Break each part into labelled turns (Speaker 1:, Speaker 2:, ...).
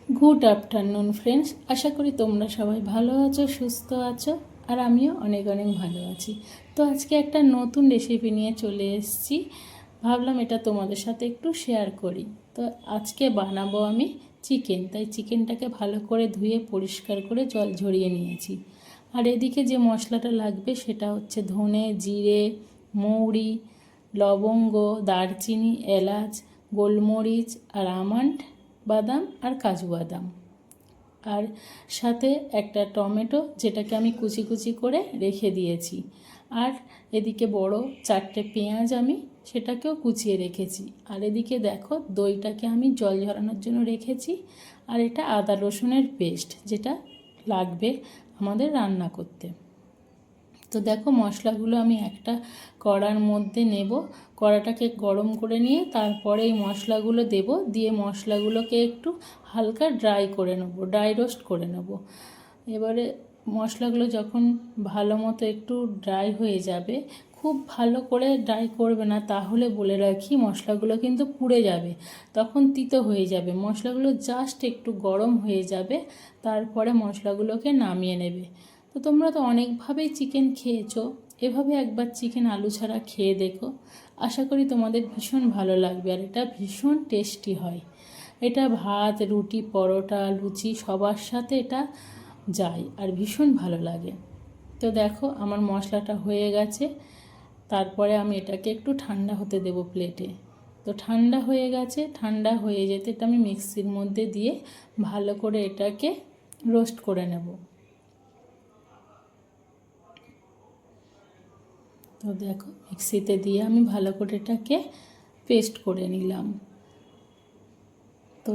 Speaker 1: Good afternoon friends, আশা করি তোমরা সবাই ভালো আছো, সুস্থ আছো, আর আমিও অনেক অনেক ভালো আছি। তো আজকে একটা নতুন রেসিপি নিয়ে চলে এসেছি, ভাবলাম এটা তোমাদের সাথে একটু শেয়ার করি। তো আজকে বানাবো আমি চিকেন, তাই চিকেনটাকে ভালো করে ধুয়ে পরিষ্কার করে জল ঝরিয়ে নিয়েছি। আর এদিকে যে মশলাটা লাগবে সেটা হচ্ছে ধনে, জিরে, মৌরি, লবঙ্গ, দারচিনি, এলাচ, গোলমরিচ আর আমন্ড বাদাম আর কাজু বাদাম, আর সাথে একটা টমেটো যেটাকে আমি কুচি কুচি করে রেখে দিয়েছি। আর এদিকে বড় 4টে পেঁয়াজ আমি সেটাকেও কুচিয়ে রেখেছি। আর এদিকে দেখো দইটাকে আমি জল ঝরানোর জন্য রেখেছি। আর এটা আদা রসুনের পেস্ট, যেটা লাগবে আমাদের রান্না করতে। তো দেখো মশলাগুলো আমি একটা কড়ার মধ্যে নেব, কড়াটাকে গরম করে নিয়ে তারপরে এই মশলাগুলো দেব, দিয়ে মশলাগুলোকে একটু হালকা ড্রাই করে নেব, ড্রাই রোস্ট করে নেব। এবারে মশলাগুলো যখন ভালো মতো একটু ড্রাই হয়ে যাবে, খুব ভালো করে ড্রাই করবে না, তাহলে বলে রাখি মশলাগুলো কিন্তু পুড়ে যাবে, তখন তিতো হয়ে যাবে। মশলাগুলো জাস্ট একটু গরম হয়ে যাবে, তারপরে মশলাগুলোকে নামিয়ে নেবে। তো তোমরা তো অনেকভাবেই চিকেন খেয়েছো, এভাবে একবার চিকেন আলু ছাড়া খেয়ে দেখো, আশা করি তোমাদের ভীষণ ভালো লাগবে। আর এটা ভীষণ টেস্টি হয়, এটা ভাত, রুটি, পরোটা, লুচি সবার সাথে এটা যায় আর ভীষণ ভালো লাগে। তো দেখো আমার মশলাটা হয়ে গেছে, তারপরে আমি এটাকে একটু ঠান্ডা হতে দেব প্লেটে। তো ঠান্ডা হয়ে গেছে, ঠান্ডা হয়ে যেতে এটা আমি মিক্সির মধ্যে দিয়ে ভালো করে এটাকে রোস্ট করে নেব। তো দেখো মিক্সিতে দিয়ে আমি ভালো করে এটাকে পেস্ট করে নিলাম। তো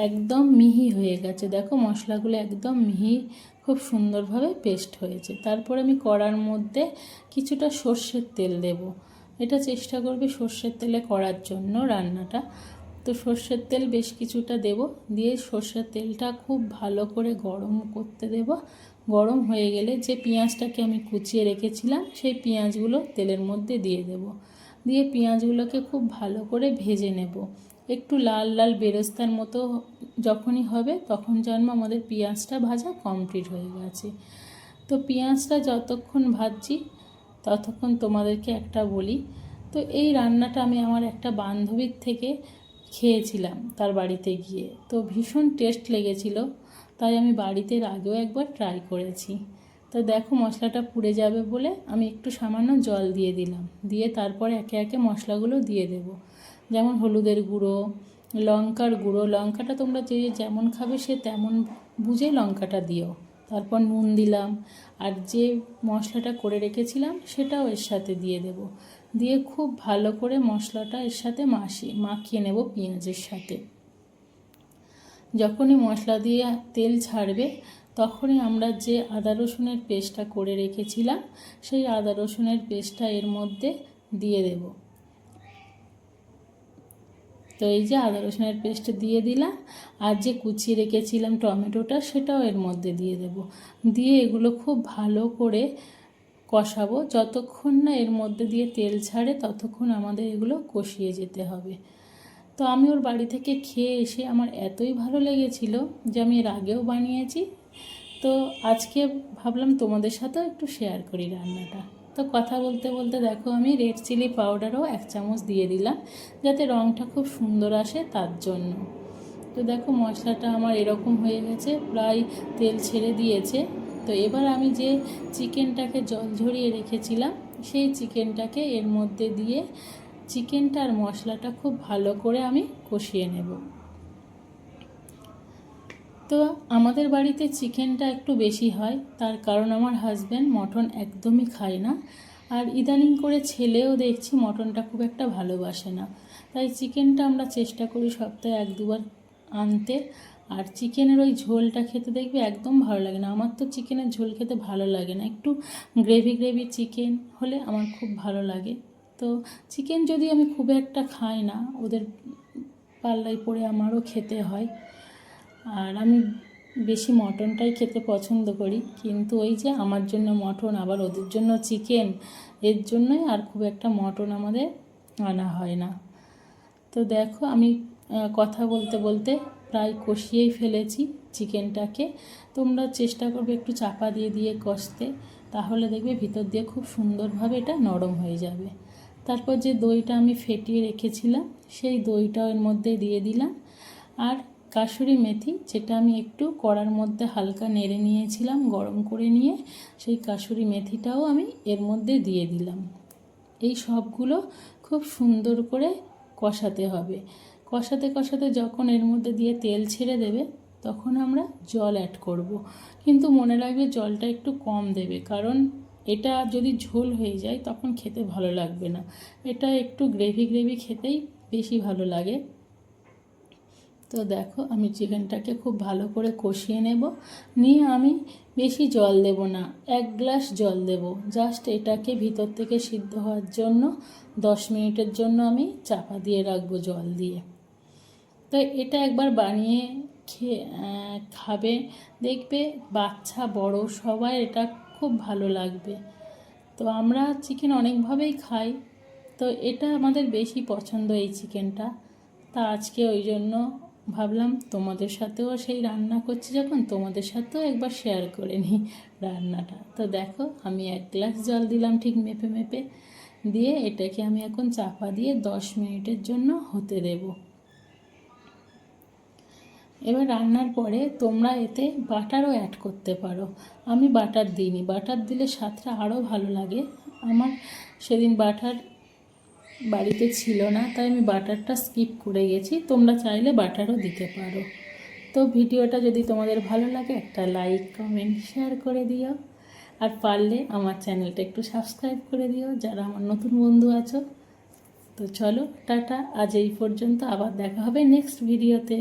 Speaker 1: একদম মিহি হয়ে গেছে, দেখো মশলাগুলো একদম মিহি, খুব সুন্দরভাবে পেস্ট হয়েছে। তারপর আমি কড়ার মধ্যে কিছুটা সর্ষের তেল দেব। এটা চেষ্টা করবে সর্ষের তেলে করার জন্য রান্নাটা। তো সর্ষের তেল বেশ কিছুটা দেব, দিয়ে সর্ষের তেলটা খুব ভালো করে গরম করতে দেব। গরম হয়ে গেলে যে পেঁয়াজটাকে আমি কুচিয়ে রেখেছিলাম সেই পেঁয়াজগুলো তেলের মধ্যে দিয়ে দেব, দিয়ে পেঁয়াজগুলোকে খুব ভালো করে ভেজে নেব। একটু লাল লাল বেরেস্তার মতো যখনই হবে তখন জানবো আমাদের পেঁয়াজটা ভাজা কমপ্লিট হয়ে গেছে। তো পেঁয়াজটা যতক্ষণ ভাজছি ততক্ষণ তোমাদেরকে একটা বলি। তো এই রান্নাটা আমি আমার একটা বান্ধবীর থেকে খেয়েছিলাম তার বাড়িতে গিয়ে, তো ভীষণ টেস্ট লেগেছিল, তাই আমি বাড়িতে আগেও একবার ট্রাই করেছি। তো দেখো মশলাটা পুড়ে যাবে বলে আমি একটু সামান্য জল দিয়ে দিলাম, দিয়ে তারপরে একে একে মশলাগুলো দিয়ে দেব। যেমন হলুদের গুঁড়ো, লঙ্কার গুঁড়ো, লঙ্কাটা তোমরা যে যেমন খাবে সে তেমন বুঝে লঙ্কাটা দিও। তারপর নুন দিলাম, আর যে মশলাটা করে রেখেছিলাম সেটাও এর সাথে দিয়ে দেব, দিয়ে খুব ভালো করে মশলাটা এর সাথে মাখিয়ে নেব পেঁয়াজের সাথে। যখনই মশলা দিয়ে তেল ছাড়বে তখনই আমরা যে আদা রসুনের পেস্টটা করে রেখেছিলাম সেই আদা রসুনের পেস্টটা এর মধ্যে দিয়ে দেব। তো এই যে আদা রসুনের পেস্ট দিয়ে দিলাম, আর যে কুচিয়ে রেখেছিলাম টমেটোটা সেটাও এর মধ্যে দিয়ে দেব, দিয়ে এগুলো খুব ভালো করে কষাবো। যতক্ষণ না এর মধ্যে দিয়ে তেল ছাড়ে ততক্ষণ আমাদের এগুলো কষিয়ে যেতে হবে। তো আমি ওর বাড়ি থেকে খেয়ে এসে আমার এতই ভালো লেগেছিল যে আমি এর আগেও বানিয়েছি, তো আজকে ভাবলাম তোমাদের সাথেও একটু শেয়ার করি রান্নাটা। তো কথা বলতে বলতে দেখো আমি রেড চিলি পাউডারও 1 চামচ দিয়ে দিলাম, যাতে রঙটা খুব সুন্দর আসে তার জন্য। তো দেখো মশলাটা আমার এরকম হয়ে গেছে, প্রায় তেল ছেড়ে দিয়েছে। তো এবার আমি যে চিকেনটাকে জল ঝরিয়ে রেখেছিলাম সেই চিকেনটাকে এর মধ্যে দিয়ে চিকেনটা আর মশলাটা খুব ভালো করে আমি কষিয়ে নেব। তো আমাদের বাড়িতে চিকেনটা একটু বেশি হয়, তার কারণ আমার হাজব্যান্ড মটন একদমই খায় না, আর ইদানিং করে ছেলেও দেখছি মটনটা খুব একটা ভালোবাসে না, তাই চিকেনটা আমরা চেষ্টা করি সপ্তাহে 1-2 বার আনতে। আর চিকেনের ওই ঝোলটা খেতে দেখবে একদম ভালো লাগে না, আমার তো চিকেনের ঝোল খেতে ভালো লাগে না, একটু গ্রেভি গ্রেভি চিকেন হলে আমার খুব ভালো লাগে। তো চিকেন যদি আমি খুব একটা খাই না, ওদের পাল্লায় পড়ে আমারও খেতে হয়, আর আমি বেশি মটনটাই খেতে পছন্দ করি। কিন্তু ওই যে আমার জন্য মটন, আবার ওদের জন্য চিকেন, এর জন্যই আর খুব একটা মটন আমাদের আনা হয় না। তো দেখো আমি কথা বলতে বলতে প্রায় কষিয়েই ফেলেছি চিকেনটাকে। তোমরা চেষ্টা করবে একটু চাপা দিয়ে দিয়ে কষতে, তাহলে দেখবে ভিতর দিয়ে খুব সুন্দরভাবে এটা নরম হয়ে যাবে। তারপর যে দইটা আমি ফেটিয়ে রেখেছিলাম সেই দইটাও এর মধ্যে দিয়ে দিলাম। আর কাসুরি মেথি, যেটা আমি একটু কড়ার মধ্যে হালকা নেড়ে নিয়েছিলাম গরম করে নিয়ে, সেই কাসুরি মেথিটাও আমি এর মধ্যে দিয়ে দিলাম। এই সবগুলো খুব সুন্দর করে কষাতে হবে। কষাতে কষাতে যখন এর মধ্যে দিয়ে তেল ছেড়ে দেবে তখন আমরা জল অ্যাড করব। কিন্তু মনে রাখবে জলটা একটু কম দেবে, কারণ এটা যদি ঝোল হয়ে যায় তখন খেতে ভালো লাগবে না। এটা একটু গ্রেভি গ্রেভি খেতেই বেশি ভালো লাগে। তো দেখো আমি চিকেনটাকে খুব ভালো করে কষিয়ে নেব, নিয়ে আমি বেশি জল দেব না, 1 গ্লাস জল দেব। জাস্ট এটাকে ভিতর থেকে সিদ্ধ হওয়ার জন্য 10 মিনিটের জন্য আমি চাপা দিয়ে রাখবো জল দিয়ে। তো এটা একবার বানিয়ে খাবে, দেখবে বাচ্চা বড় সবাই এটা খুব ভালো লাগবে। তো আমরা চিকেন অনেকভাবেই খাই, তো এটা আমাদের বেশি পছন্দ এই চিকেনটা। তা আজকে ওই জন্য ভাবলাম তোমাদের সাথেও সেই রান্না করছি যখন, তোমাদের সাথেও একবার শেয়ার করে নিই রান্নাটা। তো দেখো আমি 1 গ্লাস জল দিলাম ঠিক মেপে মেপে, দিয়ে এটাকে আমি এখন চাপা দিয়ে 10 মিনিটের জন্য হতে দেব। এবার রান্নার পরে তোমরা এতে বাটারও অ্যাড করতে পারো। আমি বাটার দিইনি, বাটার দিলে স্বাদটা আরও ভালো লাগে। আমার সেদিন বাটার বাড়িতে ছিল না, তাই আমি বাটারটা স্কিপ করে গেছি। তোমরা চাইলে বাটারও দিতে পারো। তো ভিডিওটা যদি তোমাদের ভালো লাগে একটা লাইক কমেন্ট শেয়ার করে দিও, আর পারলে আমার চ্যানেলটা একটু সাবস্ক্রাইব করে দিও যারা আমার নতুন বন্ধু আছো। তো চলো টাটা, আজ এই পর্যন্ত, আবার দেখা হবে নেক্সট ভিডিওতে।